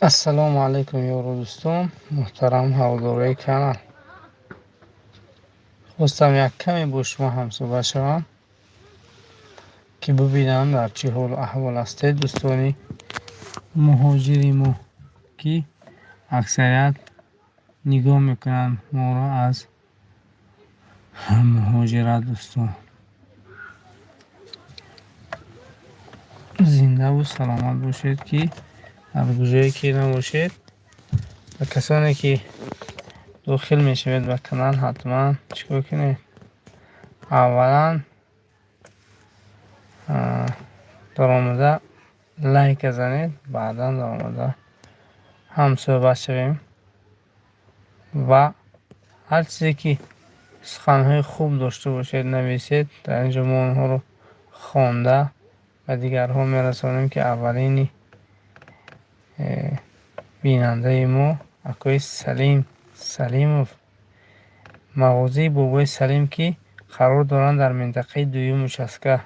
السلام علیکم یارو دوستان محترم هواداری کانال. خواستم یک کمی با شما هم صحبت شوم که ببینم در چه حال و احوال هستید دوستانی مهاجری ما که اکثریت نگاه میکنن ما را از مهاجرت. دوستان زنده و سلامت باشید که در کجایی که نباشید و کسانی که داخل میشوید به کانال حتما چیکار کنید؟ اولا در آمده لایک بزنید، بعدا در آمده هم صحبت شویم و هر چیزی که سخنهای خوب داشته باشید نویسید، در اینجا ما اونها رو خوانده و دیگرها میرسانیم که اولین بیننده ما اکوی سلیموف مغازه بابای سلیم که قرار دارند در منطقه دویم شسکه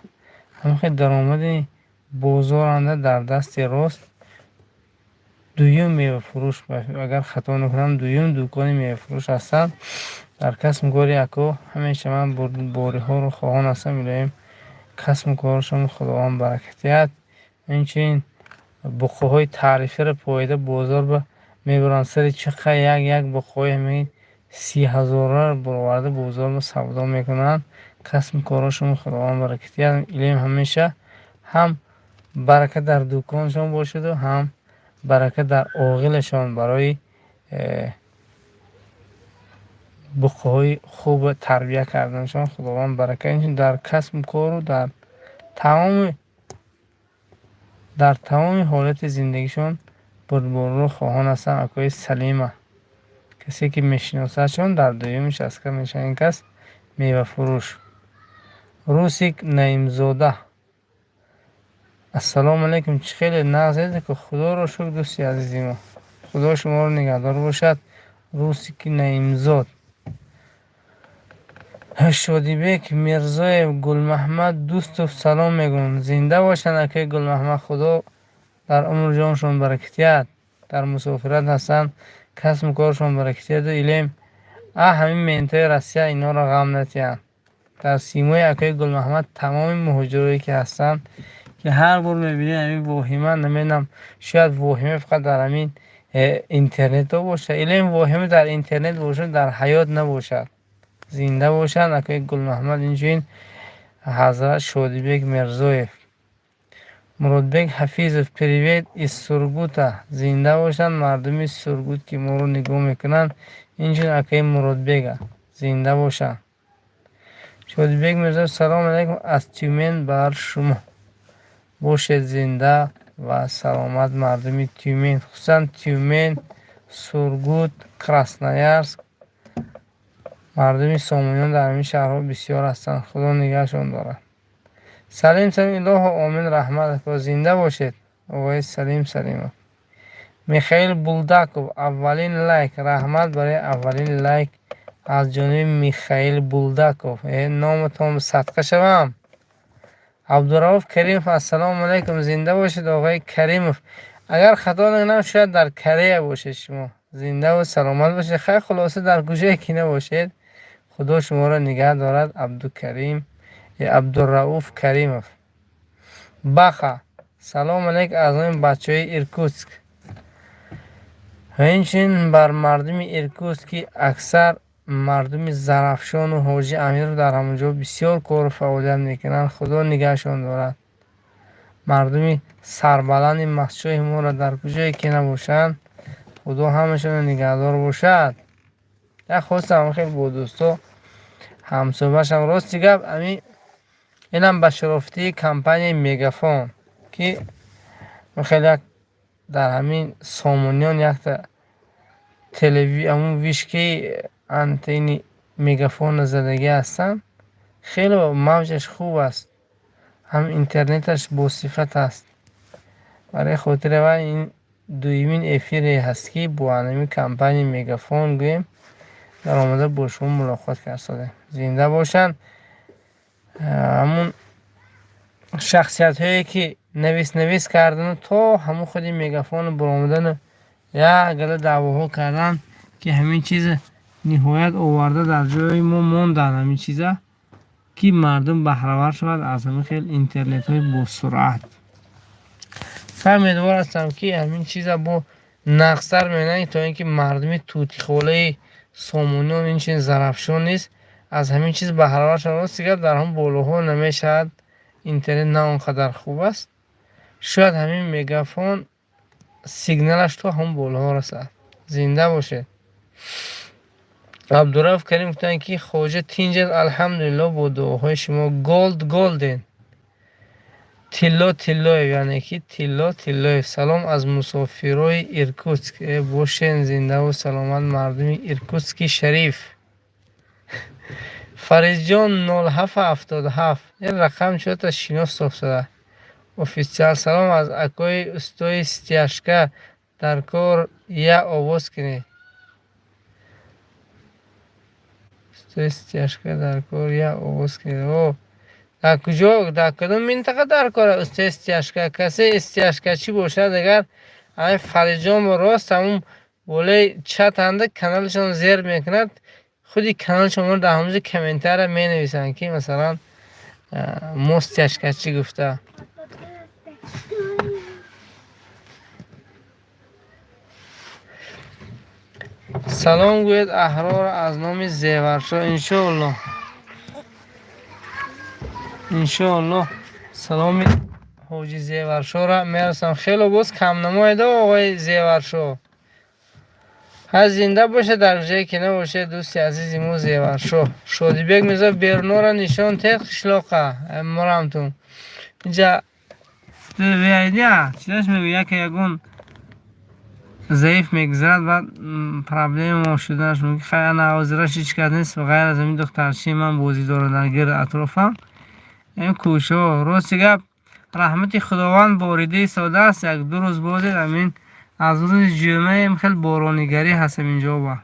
همخی درآمد بازارنده در دست راست دویم میوه فروش، اگر خطا نکنم دویم دکان میوه فروش هستند در کسب کاری اکو. همیشه من باری ها رو خواهان هستم میلایم کسب کارشون خداوند برکتیت. اینچنین بقوهای تعریفی رو پایده بازار به میبرن سر چقه یک بقوی همین 30,000 رو برآورده بازار رو سودا میکنن. کسب کارشون خداوند برکتیت. ایلیم همیشه هم برکت در دکانشون باشد و هم برکت در عاقلشان برای بقوهای خوب تربیه کردنشان خداوند برکت اینشون در کسب کار و در تمام حالت زندگیشون رو خواهان هستن. اکوی سلیمه کسی که میشناسدشون در دویمش از که میشه این کس میوه فروش. روسیک نعیمزاده السلام علیکم. چه خیلی نغزید که خدا رو شکر دوستی عزیزی ما، خدا شما رو نگهدار باشد. روسیک نعیمزاد شادیبک میرزای گل محمد دوستو سلام میگم. زنده باشن اکه گل محمد، خدا در عمر جانشون برکتیت. در مسافرت هستن کسب کارشون برکتیت و ایلیم همین منطقه روسیه اینا را غم نتیان. در سیمای اکه گل محمد تمام مهاجرایی که هستن که هر بار میبینید همین واهمه نمیدونم، شاید واهمه فقط در همین اینترنت ها باشه، ایلیم واهمه در اینترنت باشه در حیات نباشد. زنده باشن اکوی گل محمد. اینجوین حضرت شادیبک مرزویف مرادبک حفیظف پریوید از سرگوتا زنده باشن مردمی سرگوت که ما رو نگاه میکنن. اینجوین اکوی مرادبک زنده باشن. شادیبک مرزویف سلام علیکم از تیومن بر شما باشد زنده و سلامت مردمی تیومن، خصوصا تیومن، سرگوت، کراسنایارسک. مردمی سامانیان در همین شهرها بسیار هستند، خدا نگهشان دارد. سلیم الهی آمین رحمت که زنده باشید آقای سلیم. میخائیل بولداکوف اولین لایک، رحمت برای اولین لایک از جانب میخائیل بولداکوف. نامتان صدقه شوم. عبدالرؤوف کریمов السلام علیکم. زنده باشید آقای کریمov. اگر خطا نکنم شاید در کره باشید شما. زنده و سلامت باشید. خیلی خلاصه در گوشه کی نباشید. خدا شما را نگه دارد. عبدالرؤوف کریمov. بخا سلام علیک از این بچه های ایرکوتسک. اینچنین بر مردم ایرکوتسک اکثر مردم زرافشان و حاجی امیر در همونجا بسیار کار و فعالیت میکنن. خدا نگهشان دارد. مردم سربلند مسجد ما را در کجایی که نباشند خدا همشون نگهدار باشد. یک خواستم خیلی با دوستا همصحبت شم. راستی گپ اینم به شرافتی کمپانی میگافون که خیلی در همین سامانیان یک همون ویشکی انتینی میگافون زدگی هستن. خیلی موجش خوب است، هم اینترنتش با صفت است. برای خاطر و این دویمین افیری هست که با همین کمپانی میگافون گویم در آمده با شما ملاقات کرده. زنده باشن همون شخصیت هایی که نویس کردن تا همون خودی میگافون برآمدن یا گله دعواها کردن که همین چیز نهایت آورده در جای ما ماندن همین چیزا که مردم بهره‌ور شود از همین خیلی اینترنت های با سرعت. امیدوار هستم که همین چیزا با نقصر مینه تا اینکه مردمی توتی خوله سامونی و این چیز ظرفشون نیست از همین چیز بهره‌ور شود. سیگر در هم بالاها نمیشد اینترنت نه اونقدر خوب است، شاید همین میگافون سیگنالش تو هم بالاها رسد. زنده باشه. عبدالرؤف کریم گفتن که خواجه تینجل الحمدلله با دعاهای شما گلدن تیلا تیلای یعنی که تیلا تیلای. سلام از مسافرای ایرکوتسک باشین زنده و سلامت مردم ایرکوتسک شریف. فریز جان 0777 این رقم شد تا شناس افتاده. اوفیسیال سلام از اکای استوی ستیاشکا در کار یا آواز کنی. استیاشکا در کار یا آواز کنی. او در کجا در کدوم منطقه در کار استیاشکا؟ کسی استیاشکا چی باشد اگر همین فریز جان با راست همون بالای چت هنده کانالشون زیر میکند خودی کانال شما رو در همونجا کامنتر می نویسن که مثلا مستیاشکا چی گفته. سلام گوید احرار از نام زیورشاه. انشاءالله سلام حاجی زیورشاه را میرسم. خیلی باز کم نمایده آقای زیورشاه. هر زنده باشه در جایی که نباشه دوستی عزیزی مو زیورشاه. شادی بیگ میزا برنو را نشان تیخ شلاقه مرمتون اینجا ویدیا چیزش میگویه که یکون ضعیف میگذرد بعد پرابلم ما شدنش میگه خیلی انا حاضرش هیچ کس نیست و غیر از این دخترچی من بازی داره در گیر اطرافم این کوشا راست گپ رحمت خداوند باریده ساده است. یک دو روز بازید همین از روز جمعه خیلی بارانگری هست اینجا با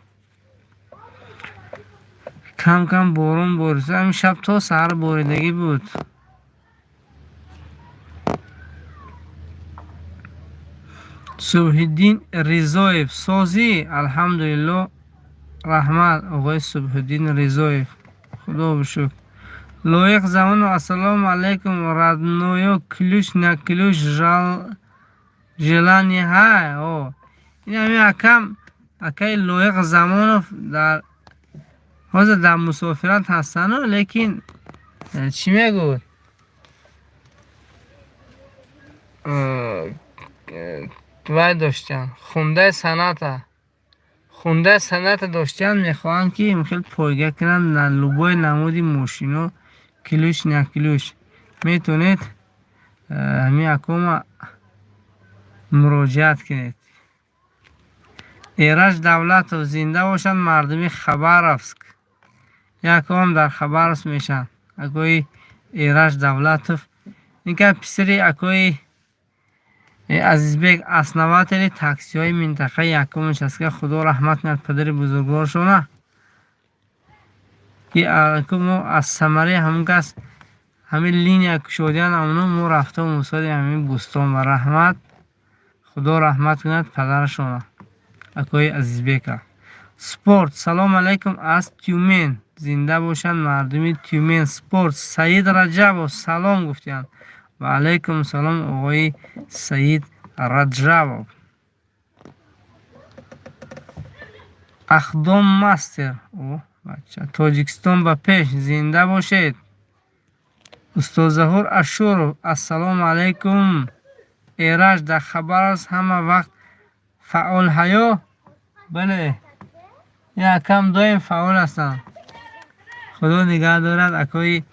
کم کم بارون بارسه. همین شب تا سهر باریدگی بود. صبحالدین رضایف سازی الحمدلله رحمت آقای صبحالدین رضایف خدا بشکر. لایق زمان و السلام علیکم ردنویا کلوش نکلوش جلانی های این همین اکم اکای لایق زمان در حاضر در مسافرت هستن لیکن چی میگود وای داشتن خونده سنت داشتن میخوان که خیلی پایگه کنن در لوبای نمودی ماشینا کلوش نه کلوش میتونید همین اکوم مراجعت کنید. ایرج دولت و زنده باشن مردمی خبرافسک یکم در خبرس میشن اکوی ایرج دولت این که پسری اکوی عزیز بیگ اسنوات تاکسی های منطقه یکمش است که خدا رحمت میاد پدر بزرگوار شونه که از ثمره همون کس همین لینی کشودیان همونو مو رفته و موساد همین بستان و رحمت خدا رحمت کند پدرشونه اکوی عزیز بیگ. سپورت سلام علیکم از تیومن زنده باشن مردمی تیومن. سپورت سعید رجب و سلام گفتیان و علیکم سلام آقای سعید رجب. اخدام مستر بچه تاجیکستان به پیش زنده باشید. استاد ظهور اشور السلام علیکم. ایرج در خبر است همه وقت فعال هیا بله یا کم دایم فعال هستن خدا نگه دارد. اکای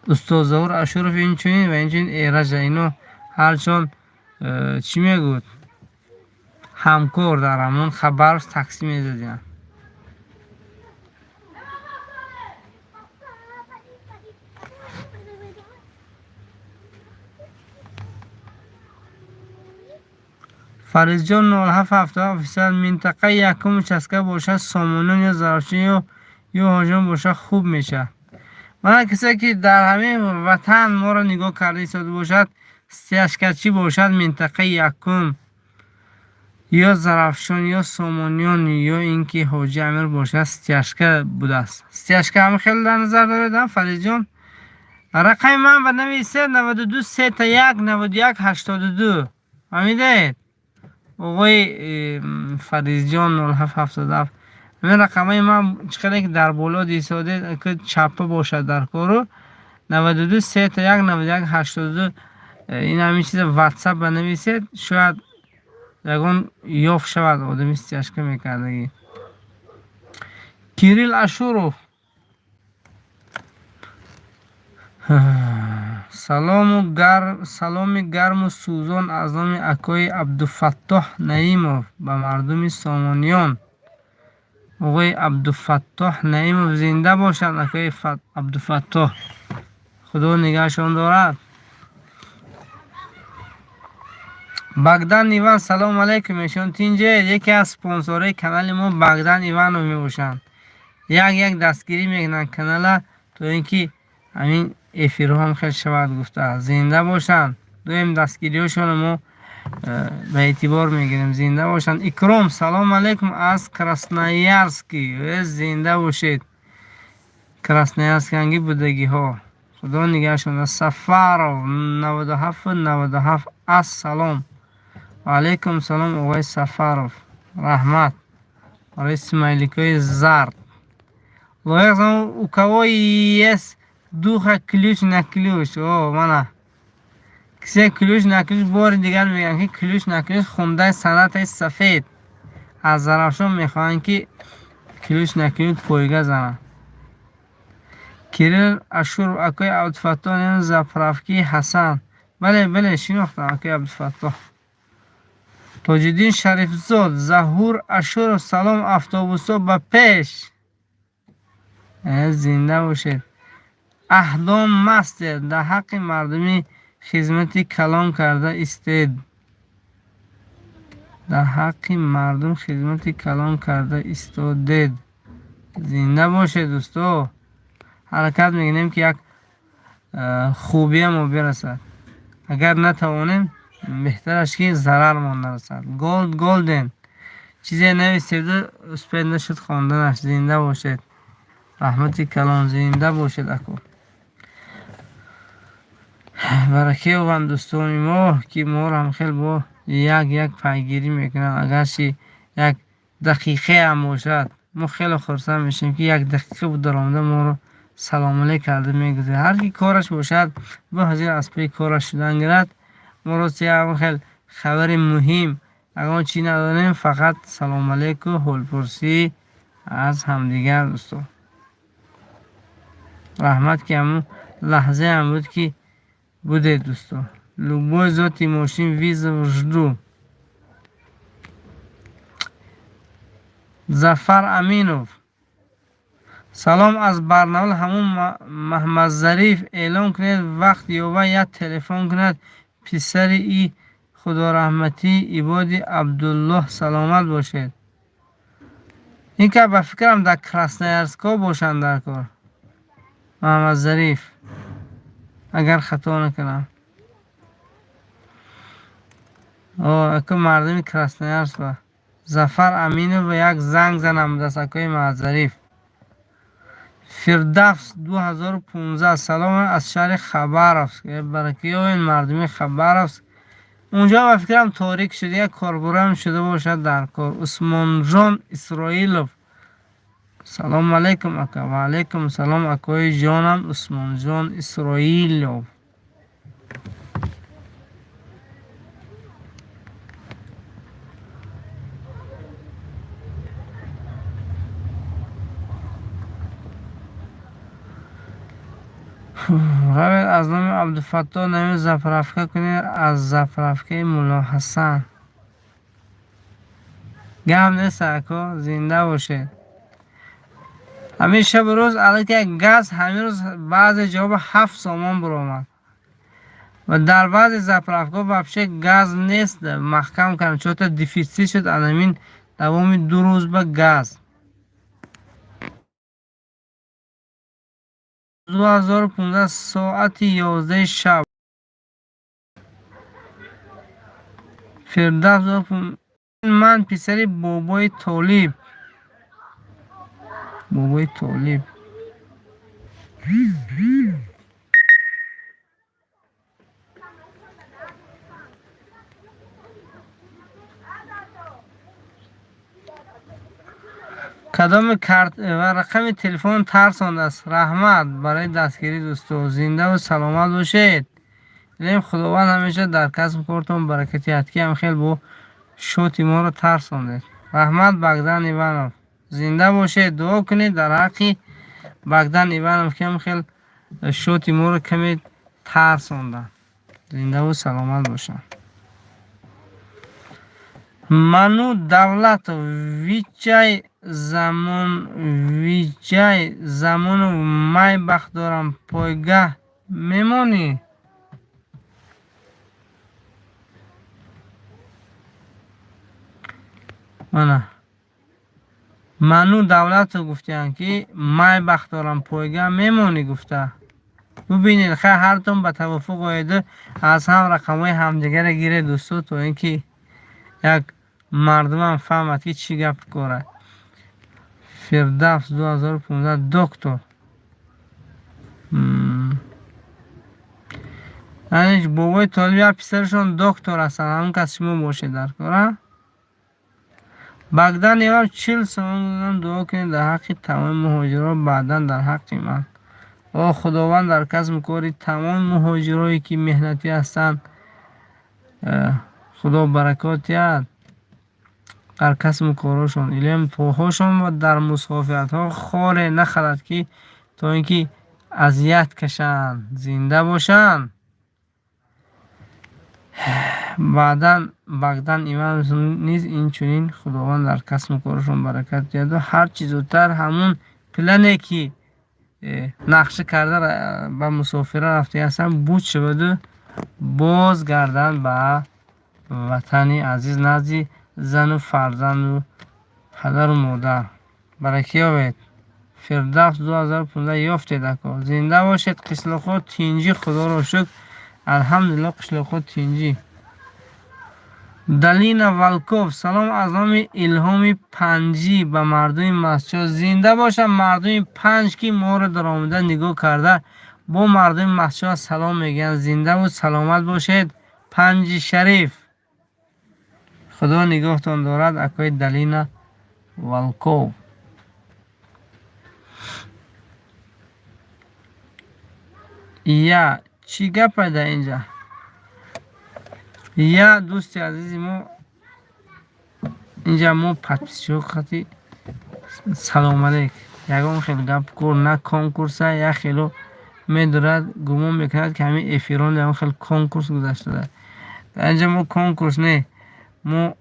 استاد ظهور اشور این چونین و اینچین ایرج اینو هرچون چی میگود همکار در همون خبر تقسیم میدادن. فریز جان 0770 افیسر منطقه یکم چسکه باشه سامانون یا زرافشین یا هاجم باشه خوب میشه. من کسی که در همه وطن ما را نگاه کرده ایستاده باشد سیاشکچی باشد منطقه یکم یا زرافشان یا سامانیان یا اینکه حاجی امیر باشه ستیشکه بوده است. ستیشکه هم خیلی در نظر دارید فرید جان. رقم من بنویسید 92 3 تا 1 91 82. فهمیدید؟ آقای فرید جان 0777. این رقمای من چقدر که در بالا دیساده که چپه باشد در کارو 92 3 تا 1 91 82. این همین چیز واتساپ بنویسید شاید یگان یافت شود آدمی ستیشکه میکردگی. کیریل اشوروف سلام گرم و سوزان از نام اکای عبدالفتاح نعیمов به مردم سامانیان. آقای عبدالفتاح نعیمov زنده باشند. اکای عبدالفتاح خدا نگهشان دارد. بغداد ایوان سلام علیکم. ایشان تینجه یکی از سپانسورای کانال ما بغداد ایوان رو میباشند. یک دستگیری میکنن کانال تا اینکه همین افیرو هم خیلی شود گفته زنده باشن. دویم دستگیری هاشون ما به اعتبار میگیریم. زنده باشن. اکرام سلام علیکم از کراسنایارسکی. زنده باشید. کراسنایارسکی هنگی بودگی ها خدا نگهشون. سفارov 97 از سلام علیکم. سلام آقای سفارov. رحمت برای смайликای زرد. لایق زمان у кого есть духа ключ на ключ. مانا کسی کلوش نکلوش بار دیگر میگن که کلوش نکلوش خونده سنت سفید از زرافشان میخوان که کلوش نکلوش پویگه زنن. کیریل اشور اکای عبدالفتاح زفرافکی حسن. بله شناختم اکای عبدالفتاح. تاج‌الدین شریف زاد ظهور اشور سلام افتابوسا به پیش. زنده باشید. اهدام مستر در حق مردمی خدمتی کلان کرده استید. در حق مردم خدمتی کلان کرده استودید. زنده باشه دوستو. حرکت میگنیم که یک خوبی ما برسد. اگر نتوانیم بهترش که ضرر ما نرسد. گلدن چیزی نویسیده اسپید نشد خواندنش. زنده باشید. رحمتی کلان زنده باشید اکو. برکه و دوستان ما که ما هم خیلی با یک پیگیری میکنن. اگرچه یک دقیقه هم باشد ما خیلی خرسند میشیم که یک دقیقه بود در آمده ما رو سلام علیک کرده میگذاره. هر کی کارش باشد با حاضر از پی کارش شدن گرد. ما رو هم خیلی خبر مهم اگر چی نداریم فقط سلام علیک و حال پرسی از همدیگر دوستان. رحمت که همون لحظه هم بود که بوده دوستان. لوبوی ذاتی ماشین ویز وجدو. ظفر امینوف سلام از برنامه همون محمد ظریف اعلان کنید وقت یاوه یک تلفن کند پسر ای خدا رحمتی عبادی عبدالله سلامت باشید. این که به فکرم در کراسنایارسکا باشند در کار. محمد ظریف اگر خطا نکنم. اکو مردم کراسنایارسک و ظفر امینو و یک زنگ زنم دست اکوی محمد ظریف. فردوس 2015 سلام از شهر خبرافسک. برکه های مردمی خبرافسک اونجا به فکرم تاریک شده یک کارگرم شده باشد در کار. عثمان جان اسرائیلوف سلام علیکم اکا. و علیکم سلام اکای جانم عثمان جان اسرائیلوف. روید از نام عبدالفتاح نمی زفرافکه کنید از زفرافکه مولا حسن. گم نیست اکا زنده باشه. همین شب روز علیه گاز همین روز بعض جواب 7 سامان برآمد و در بعض زفرافکه وابشه گاز نیست محکم کردن چون تا دیفیسیت شد همین دوام 2 روز به گاز. 2015 ساعت 11 شب فردوس من پسری بابای طالب. بابای طالب کدام کارت و رقم تلفن ترسانده است؟ رحمت برای دستگیری دوستو. زنده و سلامت باشید. الهی خداوند همیشه در کسب کارتون برکتی هست که هم خیلی با شوتی ما رو ترسانده. رحمت بگدن ایوانوف زنده باشید. دعا کنید در حقی بگدن ایوانوف که هم خیلی شوتی ما رو کمی ترسانده. زنده و سلامت باشن. منو دولت ویچای زمان و مای بخت دارم پایگاه میمونی. منو دولت رو گفتیم که مای بخت دارم پایگاه میمونی گفته. ببینید خیلی هر تون به توافق آیده از هم رقم های همدیگر گیره دوستو تو اینکه یک مردم هم فهمد که چی گفت کاره. فردوس 2015 دکتر یعنی بابای طالب یا پسرشون دکتر هستن. همون کس شما باشه در کاره. بگدن یوم 40 سال دعا کنید در حق تمام مهاجران بعدا در حق من. خداوند در کسب کاری تمام مهاجرایی که مهنتی هستند خدا برکاتی هست در کسب کارشون. علم پاهاشون و در مسافرت ها خاره نخلد که تا اینکه اذیت کشن زنده باشن. بعدا بگدن ایمان نیز این چونین خداوند در کسب کارشون برکت دید و هر چیز زودتر همون پلنه که نقشه کرده به مسافره رفته هستن بود شود و باز گردن به وطنی عزیز نزدی زن و فرزند و پدر و مادر. برکی آوید. فردوس 2015 یافته دکا. زنده باشید. قسلخو تینجی خدا را شکر. الحمدلله قسلخو تینجی. دلینا والکوف سلام از نام الهام پنجی به مردم مسجد. زنده باشم مردم پنج که ما رو در آمده نگاه کرده با مردم مسجد سلام میگن. زنده و سلامت باشید. پنج شریف خدا نگاهتان دارد. اکای دلینا والکوف. یا چی گپ ده اینجا؟ یا دوستی عزیزی ما اینجا ما پتپسیو خطی سلام علیک یکم خیلی گپ کور نه کنکورسه یا خیلی میدارد گمون میکند که همین افیران هم خیلی کنکورس گذاشته ده. اینجا ما کنکورس نه ما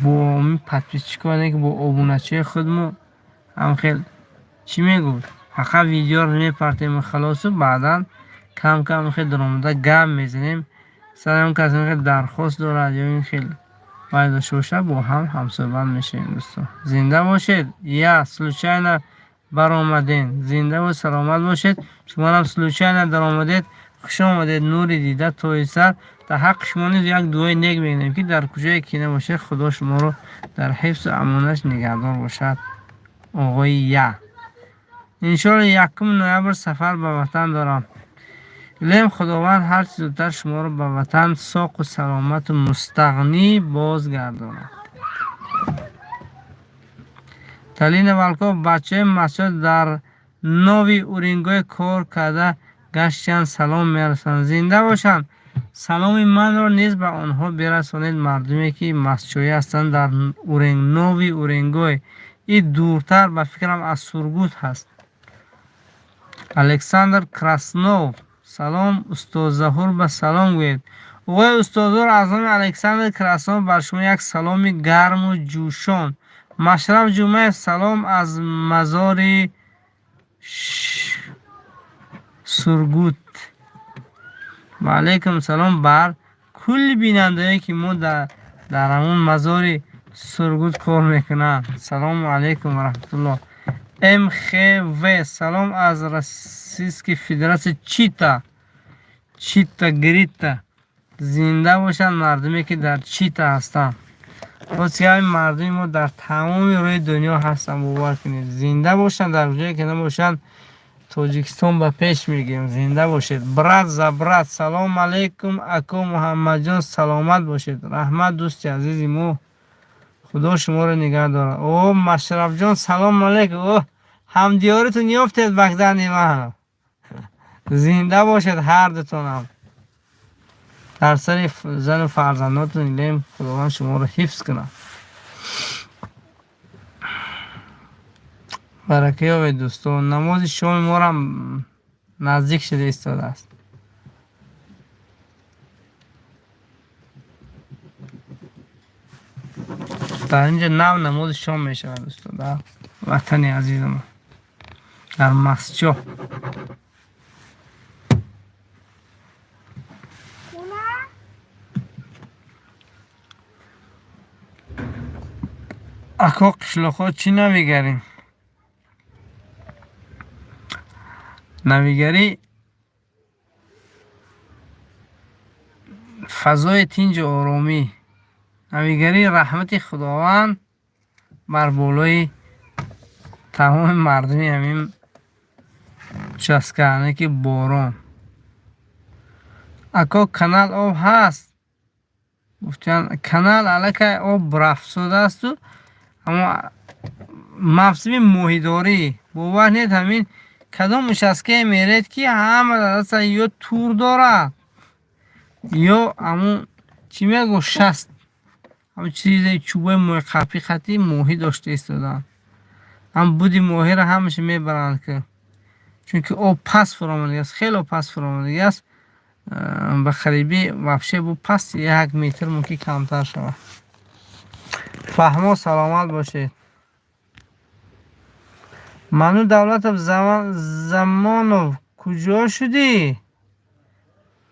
با همین پتپیس چیکار که با ابونچه خودمو هم خیلی چی میگود حقا ویدیو رو میپرتیم خلاص و بعدا کم کم خیلی درآمده گم میزنیم. سلام کسی خیلی درخواست دارد یا این خیلی باید شوشه با هم صحبت میشیم دوستان. زنده باشید. یا سلوچین بر آمدین. زنده و سلامت باشید. شما هم سلوچین در آمدید. خوش آمدید. نوری دیده توی سر در حق شما نیز یک دعای نیک بگیریم که در کجای کی نباشه خدا شما رو در حفظ و امانش نگهدار باشد. آقای یا انشالله 1 نوامبر سفر به وطن دارم. الهی خداوند هر چیز زودتر شما رو به وطن ساق و سلامت و مستغنی بازگرداند. تلین والکوف بچه مسجد در نوی اورینگوی کار کرده گشتن سلام میرسند. زنده باشند. سلام من رو نیز به آنها برسانید مردمی که مسجدی هستند در نوی اورینگوی. این دورتر به فکرم از سرگوت هست. الکساندر کراسنوف سلام استاد ظهور به سلام گوید. آقای استاد ظهور از نام الکساندر کراسنوف بر شما یک سلام گرم و جوشان. مشرف جمعه سلام از مزار سرگوت. و علیکم سلام بر کل بیننده که ما در همون مزار سرگوت کار میکنن. سلام علیکم و رحمت الله. ام خو سلام از رسیسک فدراسی چیتا گریتا. زنده باشن مردمی که در چیتا هستن. باز که همین مردم ما در تمام روی دنیا هستن، باور کنید. زنده باشن، در جایی که نباشن تاجیکستان به پیش میگیم. زنده باشید. برات زبرات سلام علیکم اکو محمد جان، سلامت باشید. رحمت دوست عزیزی مو، خدا شما رو نگه داره. او مشرف جان سلام علیکم. او همدیارتون یافتید بگذر من. زنده باشید هر دوتون هم. در سر زن و فرزنداتون ایلیم خداوند شما رو حفظ کنه. برکه یابید دوستان. نماز شام ما هم نزدیک شده ایستاده است. در اینجا نماز شام می شود دوستان در وطن عزیز ما، در مسجد. اکا قشلاخا چی نمیگریم؟ نویگری فضای تینج آرامی، نویگری رحمت خداوند بر بالای تمام مردمی همین چسکانه که باران. اکا کانال آب هست؟ گفتن کانال علاکه آب برافزوده است و اما موسم ماهیداری باور نید همین کدام مشسکه میرید که همه دست یا تور داره یا همون چی میگو شست، همون چیزی چوبه موی خطی خطی ماهی داشته ایستادن. هم بودی ماهی را همش میبرند که چون که آب پس فرامانده است، خیلی پس فرامانده است. به قریبی وحشه بود پس 1 متر ممکن کمتر شود. فهمو سلامت باشید. منو دولت زمانو کجا شدی؟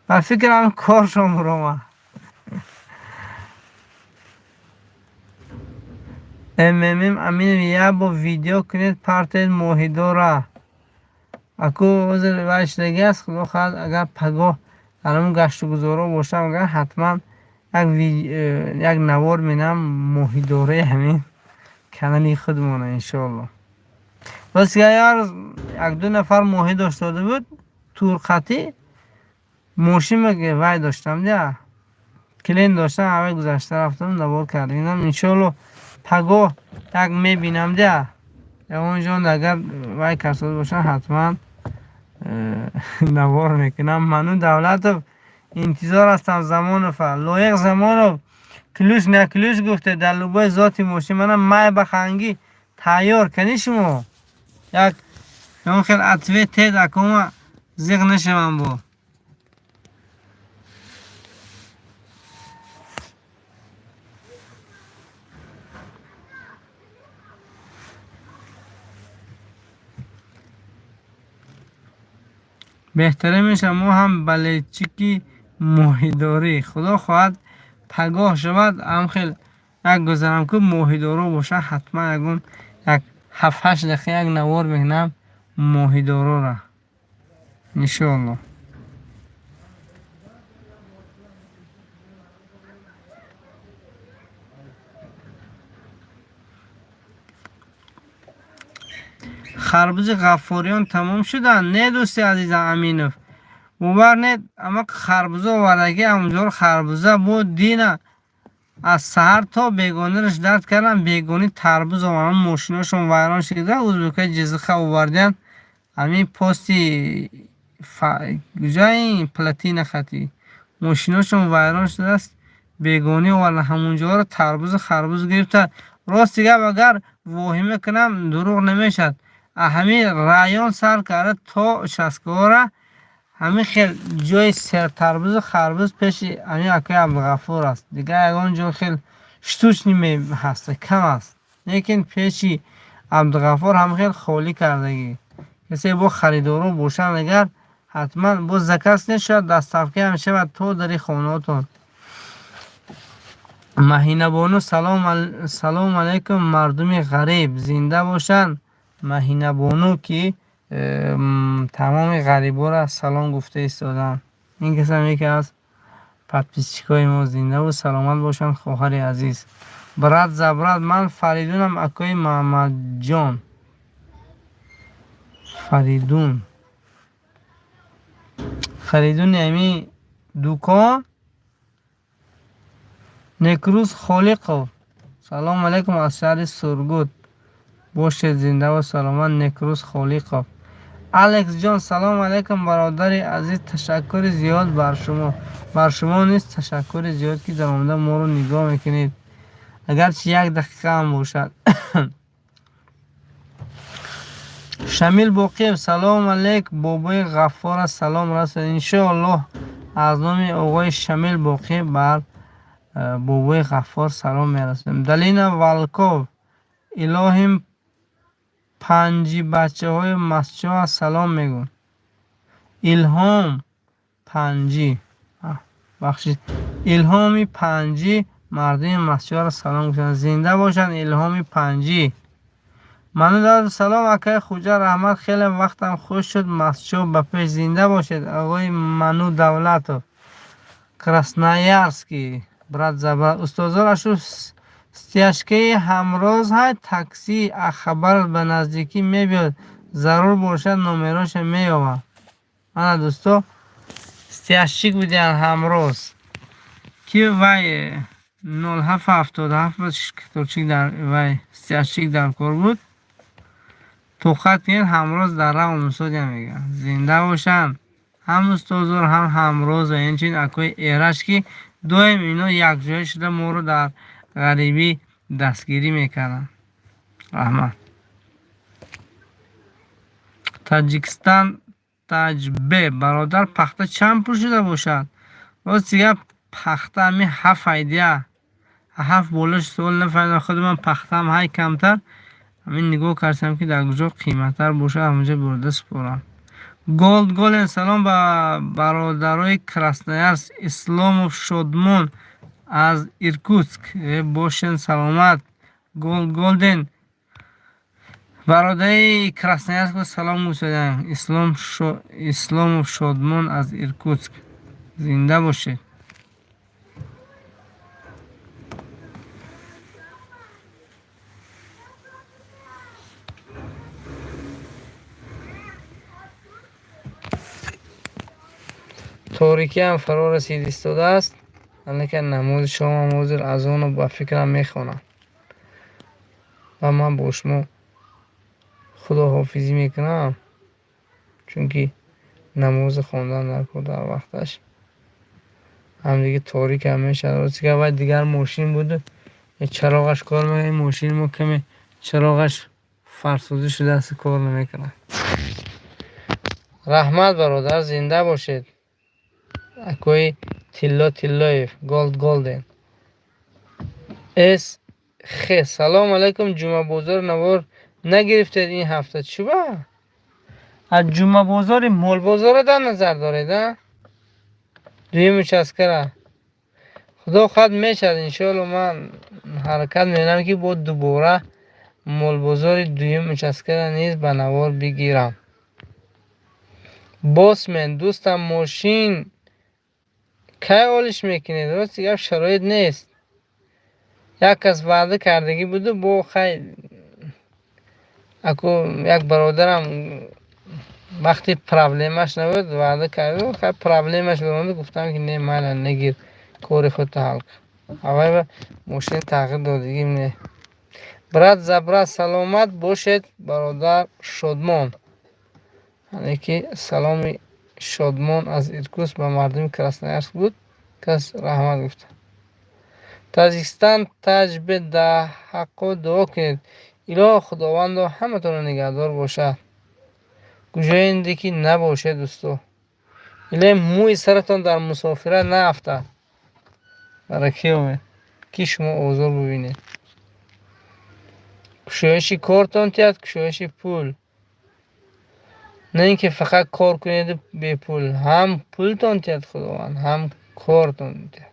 من فکرم کار شما رو ما امین یه با ویدیو کنید پرتید موهیدو را اکو وزر وشتگی است. خدا خواهد اگر پگاه الان گشت و گذارو باشم اگر حتما یک نوار مینم موهیدوره همین کانالی خودمونه انشاءالله. بس یار 1-2 نفر ماهی داشته بود تور خطی موشی مگه وای داشتم ده کلین داشتم همه گذشته رفتم نوار کردیم. انشاءالله پگاه یک میبینم ده یا اونجا اگر وای کرده باشن حتما نوار میکنم. منو دولت انتظار هستم زمان فعل لایق زمان کلوش نه کلوش گفته در لوبای ذاتی موشی منم مای بخنگی تیار کنی شما یک اون خیلی عطوه تید اکوما زیغ نشم با بهتره میشه ما هم بلیچکی موهیداری. خدا خواهد پگاه شود هم خیلی یک گذرم که موهیدارو باشه حتما یکون یک 7-8 دقیقه یک نوار میکنم موهیدارو را انشاءالله. خربوز غفاریان تمام شدن؟ نه دوستی عزیزم امینوف باور نید اما خربوزه وردگی همونجور خربوزه بود دینه از سهر تا بیگانه رش درد کردن. بیگانی تربوز آمدن ماشیناشون ویران شده. ازبکای جزخه آوردن همین پاستی جای پلاتین خطی ماشیناشون ویران شده است. بیگانی آوردن همونجا رو تربوز خربوز گرفتن. راست دیگه اگر واهمه کنم دروغ نمیشد همین رایان سر کرده تا شسکاره همین خیلی جای سر تربوز خربوز پیش همین اکای عبدالغفور است دیگه. اگه اونجا خیلی شتوش نیمه هسته کم است لیکن پیشی عبدالغفور هم خیلی خالی کردگی کسی با خریدارو باشن اگر حتما با زکست نشد دستفکه هم شود تو داری خوناتون. مهینه بانو سلام علیکم مردم غریب زنده باشن. مهینه بانو که تمام غریبا را سلام گفته ایستادن. این کسی هم یکی از پدپیسچیکای ما زنده و سلامت باشن خواهر عزیز. брат за брат. Ман Фаридунам, акои Маҳаммадҷон. Фаридун яъни дукон. Некрӯз Холиқов. Салому алайкум аз шаҳри Сургут. Бошед зинда ва саломат. Некрӯз Холиқов. Алекс ҷон, салому алайкум бародари азиз. Ташаккури зиёд бар шумо. Бар шумо низ ташаккури зиёд, ки дар омада моро нигоҳ мекунед, агарчи 1 дақиқа ҳам бошад. Шамил Боқиев, салому алейк. бобои Ғаффора салом расад. Иншоаллоҳ аз номи оғои Шамил Боқиев бар бобои Ғаффор салом мерасонем. Далина Валков, илоҳим панҷи бачаҳои Масчоа салом мегӯм. Илҳом панҷи, бахшид, Илҳоми панҷи мардуми Масчоаро салом гӯштанд. Зинда бошанд Илҳоми панҷи. Ману давд салом акай Хуҷа раҳмат. Хеле вақтам хуш шуд. Масчо ба пеш. Зинда бошед оғои Ману Давлатов. Красноярский, брат за брат. Устозор ашу стяжкаи ҳамроз ҳай такси ахабар ба наздикӣ мебиёд. Зарур бошад номероша меёвам. Ана дӯсто стяжчик будиян ҳамроз ки вай 0777 каторчик дар вай стяжчик дар кор буд. توخت کنید همراز در راه مسعودی میگن. زنده باشن هم استوزور هم همراز و اینچین اکوی ایرش که دویم اینا یک جای شده ما رو در غریبی دستگیری میکنن. رحمت. تاجیکستان تاجبه برادر پخته چند پول شده باشد؟ باز دیگه پخته همی 7 ایدیه 7 بولش سوال نفهمیدم. خود من پخته هم های کمتر همین نگاه کردم که در کجا قیمتر باشه همونجا برده سپارم. گولد سلام با برادرای کراسنویارسک. اسلاموف شادمون از ایرکوتسک باشن سلامت. گولدن برادرای کراسنویارسک سلام گوشیدم. اسلاموف شادمون از ایرکوتسک. زنده باشید. تاریکی هم فرا رسید ایستاده است. لیکن نماز شام و حاضر از اون با فکرم میخوانم و من با شما خدا حافظی میکنم، چون که نماز خواندن در وقتش هم دیگه تاریک هم میشه. روزی که باید دیگر ماشین بود چراغش کار میکنه. این ماشین ما کمی چراغش فرسوده شده است، کار نمیکنه. رحمت برادر زنده باشید. اکوی تیلایف گولدن اس خ. سلام علیکم. جمعه بازار نوار نگرفتید این هفته؟ چی با؟ از جمعه بازار مول بازار در نظر دارید؟ دویم چسکره خدا خواهد میشد انشاءالله. من حرکت میکنم که با دوباره مول بازار دویم چسکره نیز به نوار بگیرم. باسمن دوستم ماشین کی حالش میکنید؟ درست گپ شرایط نیست. یک کس وعده کردگی بوده با خیلی اکو یک برادرم وقتی پرابلمش نبود وعده کرده خیلی پرابلمش بمونده. گفتم که نه مالا نگیر کار خودت حل کن. اوای ماشین تغییر دادگیم نه. برات زبرات سلامت باشید برادر شادمان. یعنی که سلامی شادمان از ایرکوتسک به مردم کراسنویارسک بود. کس رحمت گفت. تاجیکستان تاجبه ده حق و دعا کنید اله خداوند همه تون نگهدار باشه. گوشایندی که نباشه دوستو. اله موی سرتون در مسافرت نافته. برای کیومه کی شما اوزار ببینید. گوشایشی کارتون تیاد، گوشایشی پول. نه اینکه فقط کار کنید بی پول. هم پولتون تیاد خداوند، هم کارتون تیاد.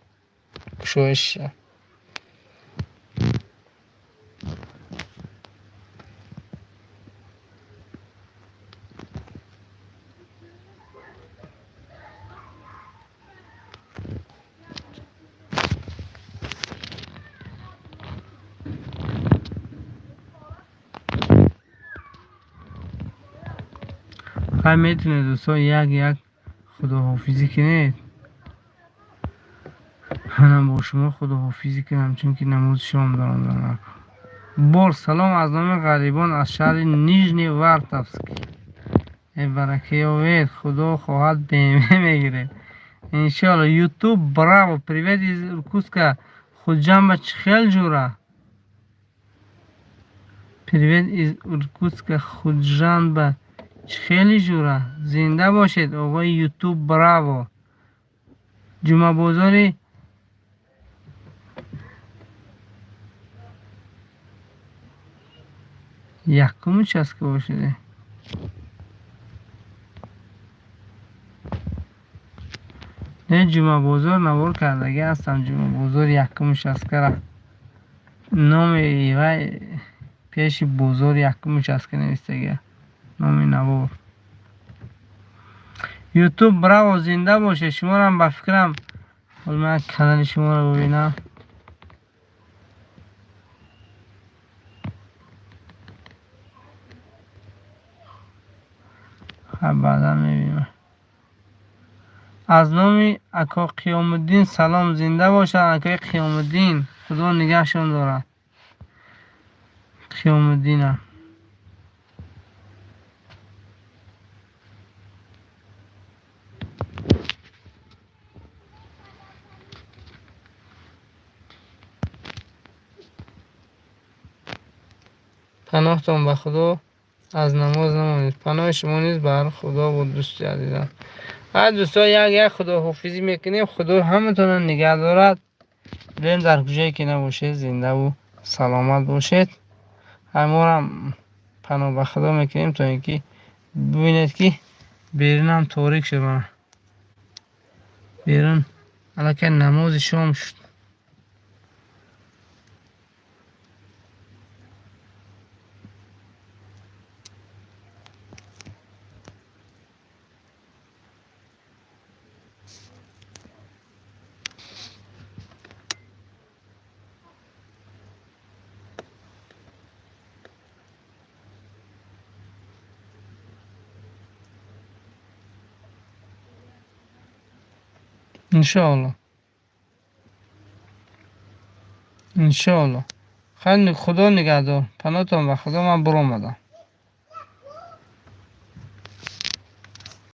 گوشایش میتونید دوستان یک خداحافظی کنید. منم با شما خداحافظی کنم چون که نماز شام دارم. بار سلام از نام غریبان از شهر نیژنی ورتفسکی. برکه یاوید خدا خواهد بیمه میگیره انشالله. یوتیوب براو. Привет из Иркутска. Худжамба Чхель Жура. Привет из Иркутска. Худжанба Чхели Жура. زنده باشید آقای یوتیوب براو. جمعه بازاری یکمش است که باشده. نه جمعه بازار نوار کردگی هستم. جمعه بازار یکمش است که نام ایوه پیش بازار یکمش است که نویستگی نام نوار. یوتیوب براو زنده باشه. شما رو هم با فکرم حالا من کانال شما رو ببینم. بعدا میبینم. از نام اکا قیام الدین سلام. زنده باشن اکای قیام الدین. خدا نگهشون داره. قیام الدین پناهتون به خدا. از نماز نمانید. پناه شما نیست بر خدا و دوستی عزیزم. هر دوستا یک خداحافظی میکنیم. خدا همتون نگه دارد. بریم در کجایی که نباشه زنده و سلامت باشید. همورم پناه به خدا میکنیم تا اینکه ببینید که بیرون هم تاریک شد. بیرون الان نماز شام شد. انشاءالله خیلی خدا نگهدار. پناهتون به خدا. من برآمدم.